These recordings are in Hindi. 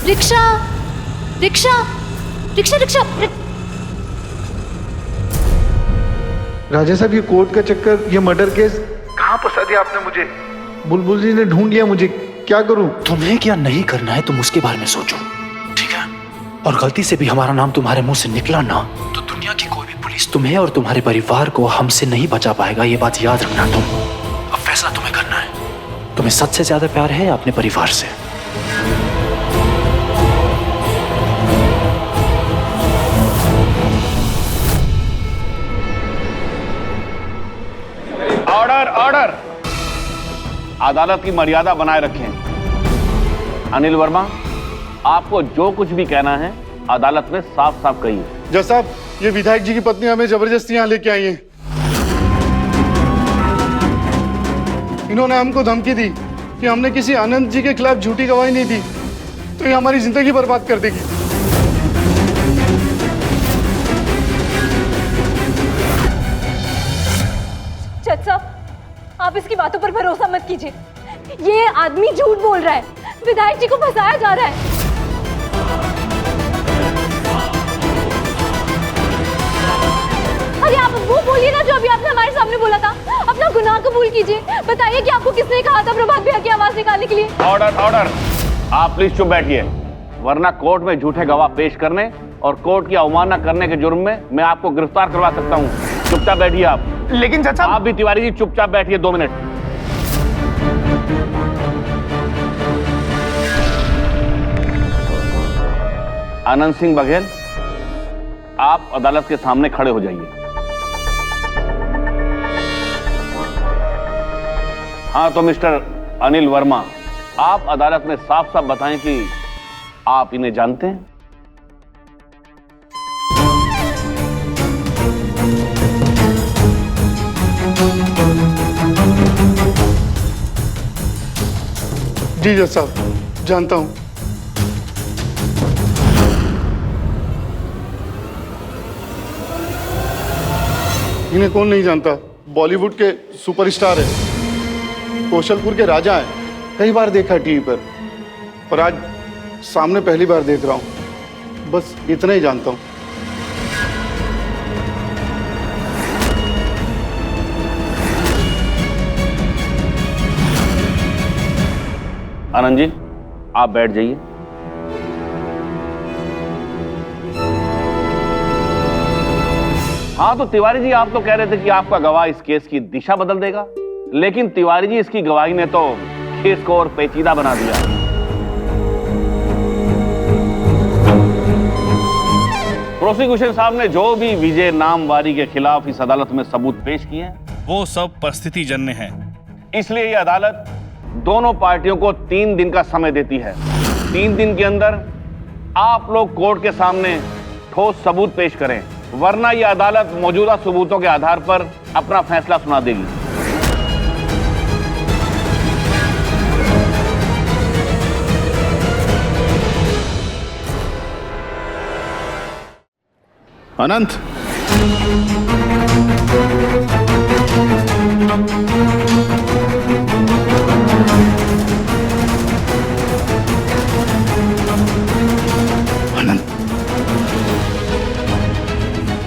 रिक्शा रिक्शा रिक्शा रिक्शा राजा साहब, ये कोर्ट का चक्कर, ये मर्डर केस कहाँ फंसा दिया आपने मुझे? बुलबुल जी ने ढूंढ लिया मुझे, क्या करूं? तुम्हें क्या नहीं करना है तुम उसके बारे में सोचो, ठीक है? और गलती से भी हमारा नाम तुम्हारे मुंह से निकला ना तो दुनिया की कोई भी पुलिस तुम्हें और तुम्हारे परिवार को हमसे नहीं बचा पाएगा। ये बात याद रखना तुम। अब फैसला तुम्हें करना है। तुम्हें सच से ज्यादा प्यार है अपने परिवार से? Order order. अदालत की मर्यादा बनाए रखें। अनिल वर्मा, आपको जो कुछ भी कहना है अदालत में साफ साफ कहिए। जज साहब, ये विधायक जी की पत्नी हमें जबरदस्ती यहाँ लेके आई है। इन्होंने हमको धमकी दी कि हमने किसी आनंद जी के खिलाफ झूठी गवाही नहीं दी तो ये हमारी जिंदगी बर्बाद कर देगी। जज साहब, आप इसकी बातों पर भरोसा मत कीजिए। ये आदमी झूठ बोल रहा है। विधायक जी को फंसाया जा रहा है। अरे आप वो बोलिए ना जो अभी आपने हमारे सामने बोला था। अपना गुनाह कबूल कीजिए। बताइए कि आपको किसने कहा था प्रभात भैया की आवाज निकालने के लिए? Order order. आप प्लीज चुप बैठिए, वरना कोर्ट में झूठे गवाह पेश करने और कोर्ट की अवमानना करने के जुर्म में मैं आपको गिरफ्तार करवा सकता हूँ। चुपचाप बैठिए आप। लेकिन जज साहब, आप भी तिवारी जी चुपचाप बैठिए 2 मिनट। आनंद सिंह बघेल, आप अदालत के सामने खड़े हो जाइए। हाँ तो मिस्टर अनिल वर्मा, आप अदालत में साफ साफ बताएं कि आप इन्हें जानते हैं? जी जज साहब, जानता हूँ। इन्हें कौन नहीं जानता? बॉलीवुड के सुपरस्टार है, कौशलपुर के राजा हैं। कई बार देखा टीवी पर आज सामने पहली बार देख रहा हूँ। बस इतना ही जानता हूँ। आनंद जी, आप बैठ जाइए। हाँ तो तिवारी जी, आप तो कह रहे थे कि आपका गवाह इस केस की दिशा बदल देगा, लेकिन तिवारी जी इसकी गवाही ने तो केस को और पेचीदा बना दिया। प्रोसिक्यूशन साहब ने जो भी विजय नामवारी के खिलाफ इस अदालत में सबूत पेश किए हैं वो सब परिस्थिति जन्य हैं। इसलिए ये अदालत दोनों पार्टियों को 3 दिन का समय देती है। 3 दिन के अंदर आप लोग कोर्ट के सामने ठोस सबूत पेश करें, वरना यह अदालत मौजूदा सबूतों के आधार पर अपना फैसला सुना देगी। अनंत,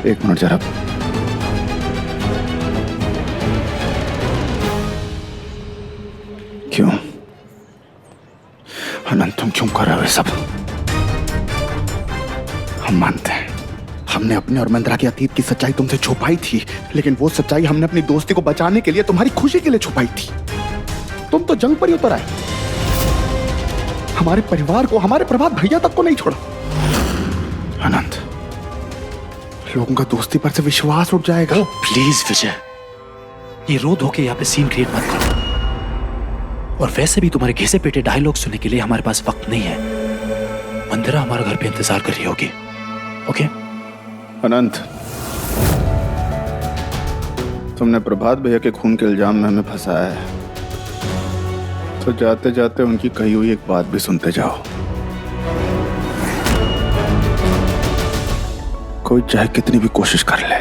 एक मिनट जरा। क्यों अनंत, तुम क्यों कर रहे हो सब? हम मानते हैं हमने अपने और मंद्रा के अतीत की सच्चाई तुमसे छुपाई थी, लेकिन वो सच्चाई हमने अपनी दोस्ती को बचाने के लिए, तुम्हारी खुशी के लिए छुपाई थी। तुम तो जंग पर ही उतर आए, हमारे परिवार को, हमारे प्रभात भैया तक को नहीं छोड़ा। अनंत, लोगों का दोस्ती पर से विश्वास उठ जाएगा। ओ प्लीज विजय, ये रो धो के यहाँ पे सीन क्रिएट मत करो। और वैसे भी तुम्हारे घिसे पेटे डायलॉग सुनने के लिए हमारे पास वक्त नहीं है। मंदिरा हमारे घर पे इंतजार कर रही होगी। ओके अनंत, तुमने प्रभात भैया के खून के इल्जाम में हमें फंसाया है, तो जाते जाते उनकी कही हुई एक बात भी सुनते जाओ। कोई चाहे कितनी भी कोशिश कर ले,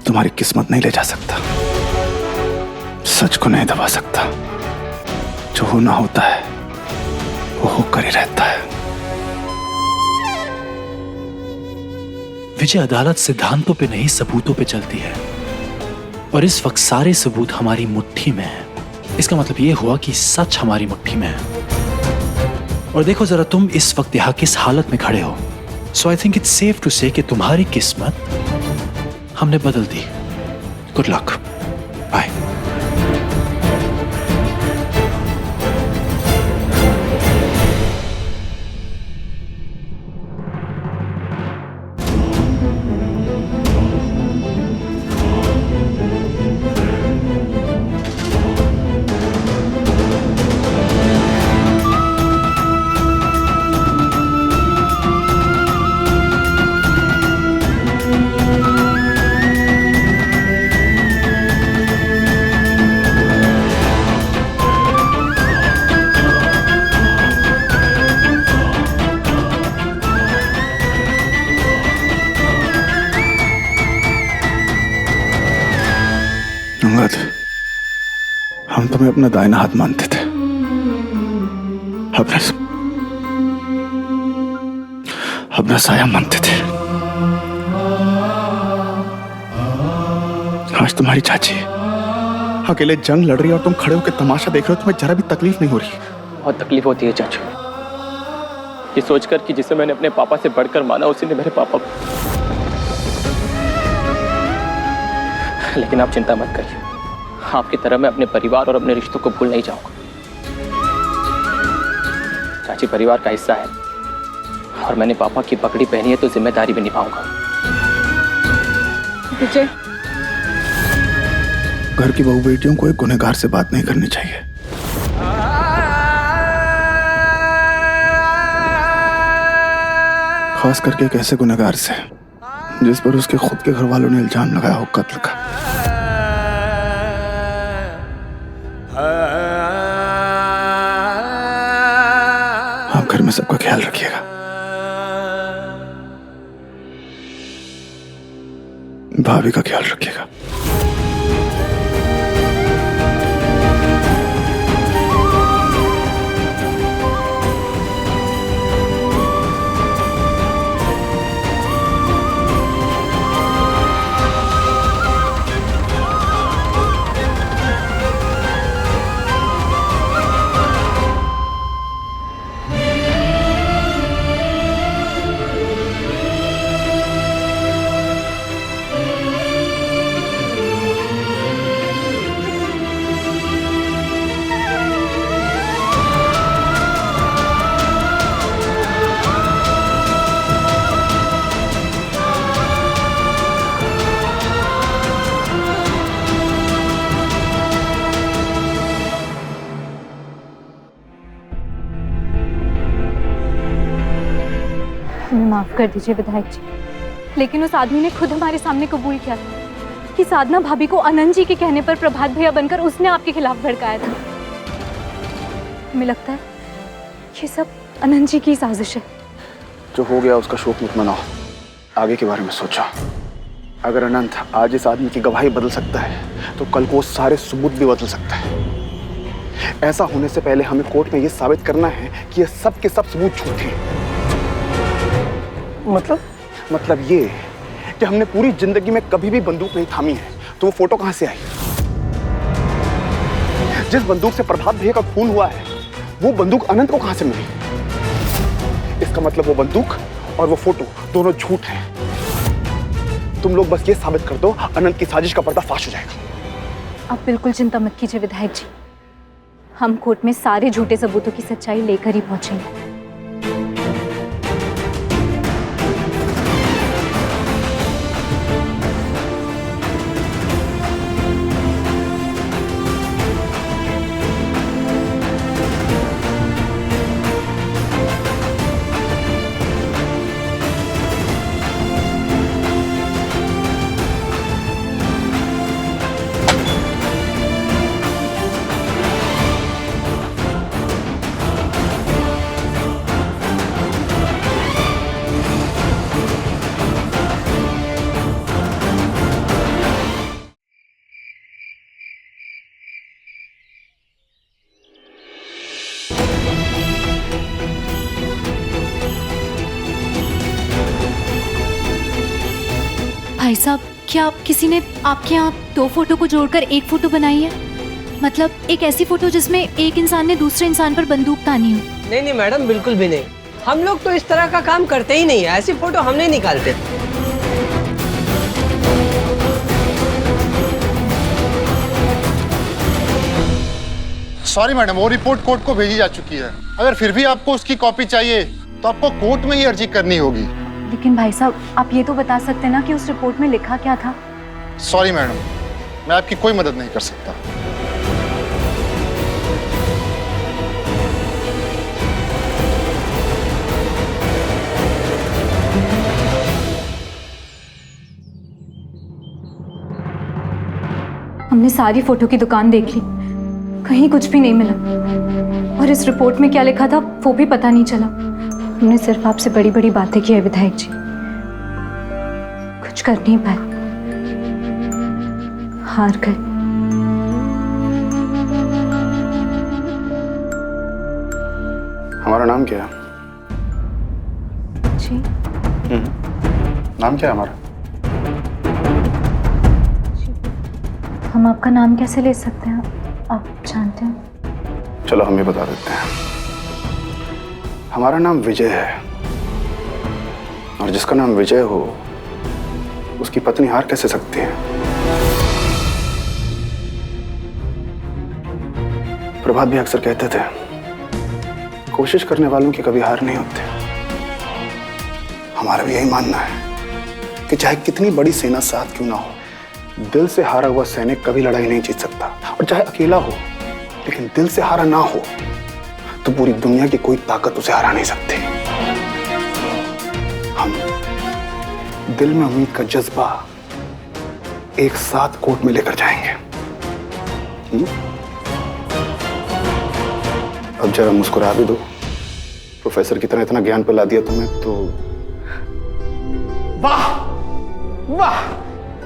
तुम्हारी किस्मत नहीं ले जा सकता, सच को नहीं दबा सकता। जो होना होता है वो होकर ही रहता है। विजय, अदालत सिद्धांतों पे नहीं सबूतों पे चलती है, और इस वक्त सारे सबूत हमारी मुट्ठी में है। इसका मतलब ये हुआ कि सच हमारी मुट्ठी में है। और देखो जरा, तुम इस वक्त यहां किस हालत में खड़े हो। So I think it's safe to say कि तुम्हारी किस्मत हमने बदल दी। Good luck, bye. अंगद, हम तुम्हें अपना दाहिना हाथ मानते थे। अपना साया मानते थे। आज तुम्हारी चाची अकेले जंग लड़ रही है और तुम खड़े होकर तमाशा देख रहे हो। तुम्हें जरा भी तकलीफ नहीं हो रही? बहुत तकलीफ होती है चाचू, ये सोचकर कि जिसे मैंने अपने पापा से बढ़कर माना उसी ने मेरे पापा को। लेकिन आप चिंता मत करिए, आपकी तरह मैं अपने परिवार और अपने रिश्तों को भूल नहीं जाऊंगा। चाची परिवार का हिस्सा है और मैंने पापा की पकड़ी पहनी है तो जिम्मेदारी भी निभाऊंगा। विजय, घर की बहू बेटियों को एक गुनहगार से बात नहीं करनी चाहिए। खास करके एक ऐसे गुनहगार से जिस पर उसके खुद के घर वालों ने इल्जाम लगाया हो कत्ल का। आप घर में सबका ख्याल रखिएगा। भाभी का ख्याल रखिएगा। माफ कर दीजिए विधायक जी, लेकिन उस आदमी ने खुद हमारे सामने कबूल किया था कि साधना भाभी को आनंद जी के कहने पर प्रभात भैया बनकर उसने आपके खिलाफ भड़काया था। हमें लगता है ये सब आनंद जी की साजिश है। जो हो गया उसका शोक मत मनाओ, आगे के बारे में सोचो। अगर अनंत आज इस आदमी की गवाही बदल सकता है तो कल को वो सारे सबूत भी बदल सकता है। ऐसा होने से पहले हमें कोर्ट में ये साबित करना है कि ये सब के सब सबूत झूठे हैं। मतलब ये कि हमने पूरी जिंदगी में कभी भी बंदूक नहीं थामी है, तो वो फोटो कहां से आई? जिस बंदूक से प्रभात भैया का खून हुआ है वो बंदूक अनंत को कहां से मिली? इसका मतलब वो बंदूक और वो फोटो दोनों झूठ हैं। तुम लोग बस ये साबित कर दो, अनंत की साजिश का पर्दाफाश हो जाएगा। आप बिल्कुल चिंता मत कीजिए विधायक जी, हम कोर्ट में सारे झूठे सबूतों की सच्चाई लेकर ही पहुंचेंगे। भाई साहब, क्या किसी ने आपके यहाँ 2 फोटो को जोड़कर एक फोटो बनाई है? मतलब एक ऐसी फोटो जिसमें एक इंसान ने दूसरे इंसान पर बंदूक तानी हो? नहीं नहीं मैडम, बिल्कुल भी नहीं। हम लोग तो इस तरह का काम करते ही नहीं है, ऐसी फोटो हम नहीं निकालते। सॉरी मैडम, वो रिपोर्ट कोर्ट को भेजी जा चुकी है। अगर फिर भी आपको उसकी कॉपी चाहिए तो आपको कोर्ट में ही अर्जी करनी होगी। लेकिन भाई साहब, आप ये तो बता सकते हैं ना कि उस रिपोर्ट में लिखा क्या था? सॉरी मैडम, मैं आपकी कोई मदद नहीं कर सकता। हमने सारी फोटो की दुकान देख ली, कहीं कुछ भी नहीं मिला। और इस रिपोर्ट में क्या लिखा था वो भी पता नहीं चला। हमने सिर्फ आपसे बड़ी बड़ी बातें की है विधायक जी, कुछ कर नहीं पाए, हार गए। हमारा नाम क्या है? जी, नाम क्या है हमारा? हम आपका नाम कैसे ले सकते हैं? आप जानते हैं? चलो हम ये बता देते हैं। हमारा नाम विजय है, और जिसका नाम विजय हो उसकी पत्नी हार कैसे सकती है? प्रभात भी अक्सर कहते थे, कोशिश करने वालों की कभी हार नहीं होती। हमारा भी यही मानना है कि चाहे कितनी बड़ी सेना साथ क्यों ना हो, दिल से हारा हुआ सैनिक कभी लड़ाई नहीं जीत सकता। और चाहे अकेला हो लेकिन दिल से हारा ना हो तो पूरी दुनिया की कोई ताकत उसे हरा नहीं सकती। हम दिल में उम्मीद का जज्बा एक साथ कोर्ट में लेकर जाएंगे। अब जरा मुस्कुरा भी दो। प्रोफेसर की तरह इतना ज्ञान पिला दिया तुम्हें तो। वाह वाह,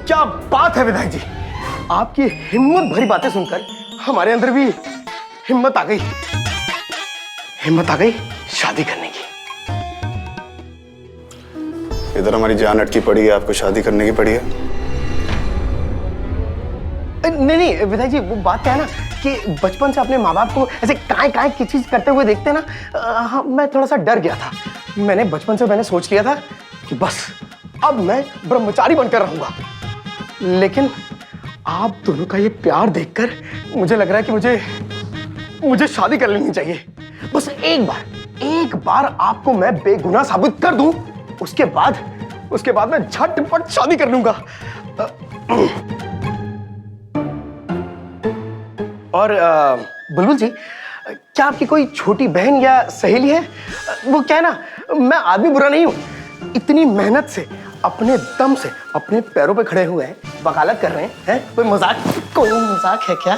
क्या बात है विधायक जी। आपकी हिम्मत भरी बातें सुनकर हमारे अंदर भी हिम्मत आ गई, हिम्मत आ गई शादी करने की। इधर हमारी जान अटकी पड़ी है, आपको शादी करने की पड़ी है। नहीं नहीं विधायक जी, वो बात क्या है ना कि बचपन से अपने माँ बाप को ऐसे काय काय की चीज करते हुए देखते ना, हाँ, मैं थोड़ा सा डर गया था। बचपन से मैंने सोच लिया था कि बस अब मैं ब्रह्मचारी बनकर रहूंगा। लेकिन आप दोनों का ये प्यार देखकर मुझे लग रहा है कि मुझे शादी कर लेनी चाहिए। बस एक बार आपको मैं बेगुनाह साबित कर दूं, उसके बाद मैं झटपट शादी कर लूंगा। और बुलबुल जी, क्या आपकी कोई छोटी बहन या सहेली है? वो क्या है ना, मैं आदमी बुरा नहीं हूं, इतनी मेहनत से अपने दम से अपने पैरों पे खड़े हुए हैं, वकालत कर रहे हैं, कोई मजाक है क्या?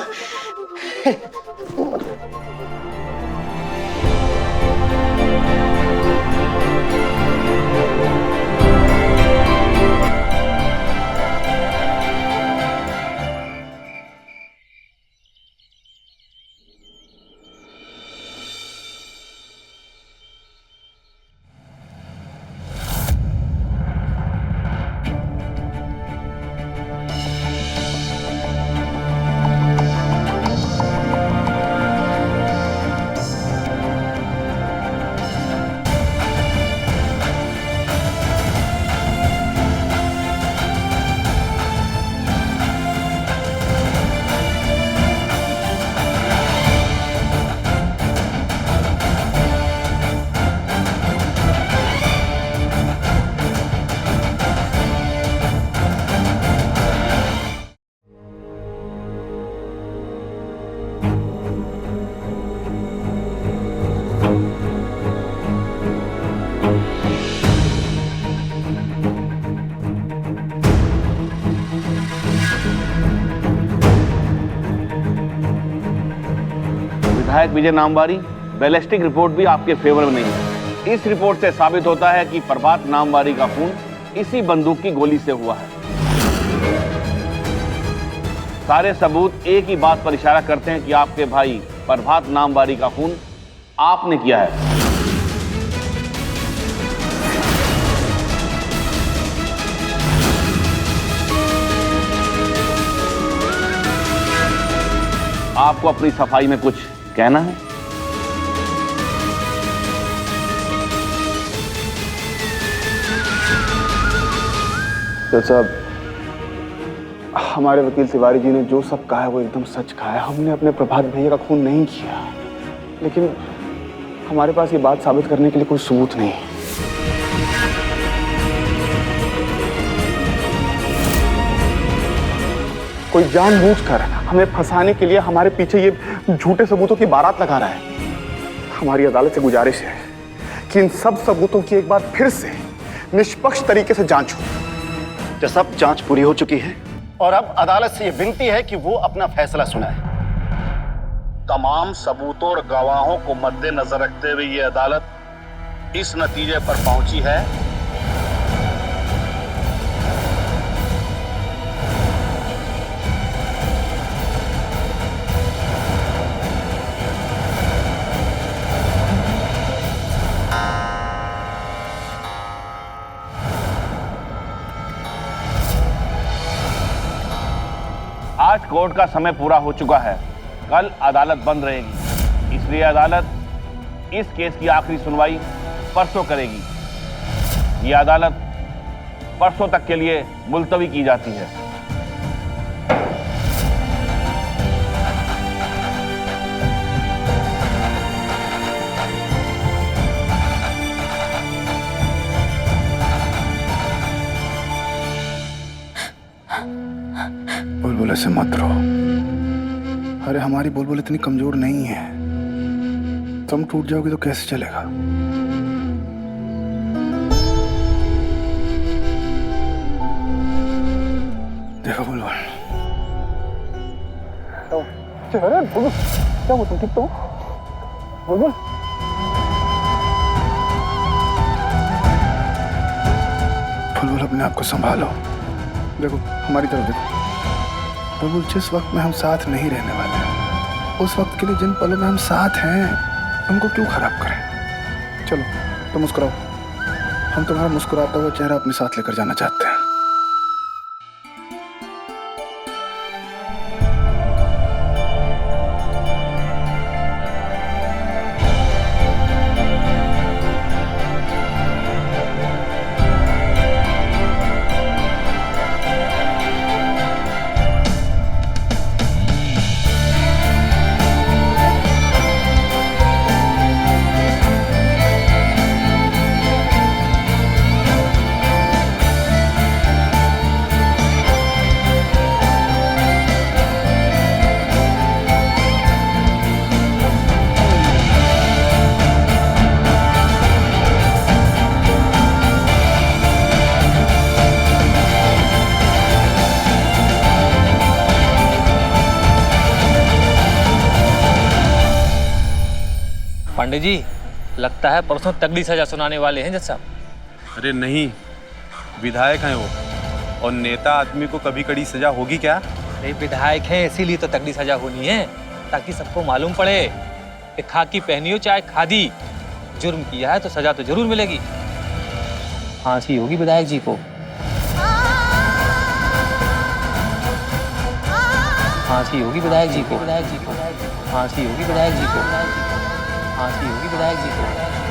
विधायक विजय नामवारी, बैलिस्टिक रिपोर्ट भी आपके फेवर में नहीं है। इस रिपोर्ट से साबित होता है कि प्रभात नामवारी का खून इसी बंदूक की गोली से हुआ है। सारे सबूत एक ही बात पर इशारा करते हैं कि आपके भाई प्रभात नामवारी का खून आपने किया है। आपको अपनी सफाई में कुछ कहना है? तो साहब, हमारे वकील तिवारी जी ने जो सब कहा है वो एकदम सच कहा है। हमने अपने प्रभात भैया का खून नहीं किया, लेकिन हमारे पास ये बात साबित करने के लिए कोई सबूत नहीं है। कोई जानबूझकर हमें फंसाने के लिए हमारे पीछे ये झूठे सबूतों की बारात लगा रहा है। हमारी अदालत से गुजारिश है कि इन सब सबूतों की एक बार फिर से निष्पक्ष तरीके से जांच हो। तो सब जांच पूरी हो चुकी है और अब अदालत से यह विनती है कि वो अपना फैसला सुनाए। तमाम सबूतों और गवाहों को मद्देनजर रखते हुए ये अदालत इस नतीजे पर पहुंची है आज कोर्ट का समय पूरा हो चुका है। कल अदालत बंद रहेगी, इसलिए अदालत इस केस की आखिरी सुनवाई परसों करेगी। ये अदालत परसों तक के लिए मुलतवी की जाती है। बुलबुल ऐसे मत रो। अरे हमारी बुलबुल इतनी कमजोर नहीं है। तुम टूट जाओगे तो कैसे चलेगा? देखो बुलबुल, अरे बुलबुल क्या हुआ? तुम ठीक तो हो? बुलबुल बुलबुल अपने आप को संभालो। देखो हमारी तरफ देखो। बुलबुल, जिस वक्त में हम साथ नहीं रहने वाले, उस वक्त के लिए जिन पलों में हम साथ हैं, उनको क्यों खराब करें? चलो तुम मुस्कुराओ। हम तुम्हारा मुस्कुराता हुआ चेहरा अपने साथ लेकर जाना चाहते हैं। पांडे जी, लगता है परसों तगड़ी सजा सुनाने वाले हैं जज साहब। अरे नहीं, विधायक हैं वो, और नेता आदमी को कभी कड़ी सजा होगी क्या? अरे विधायक हैं इसीलिए तो तगड़ी सजा होनी है, ताकि सबको मालूम पड़े कि खाकी पहनी हो चाहे खादी, जुर्म किया है तो सजा तो जरूर मिलेगी। फांसी होगी विधायक जी को, फांसी होगी विधायक जी को, विधायक जी को फांसी होगी, विधायक जी को फांसी होगी, विधायक जी को।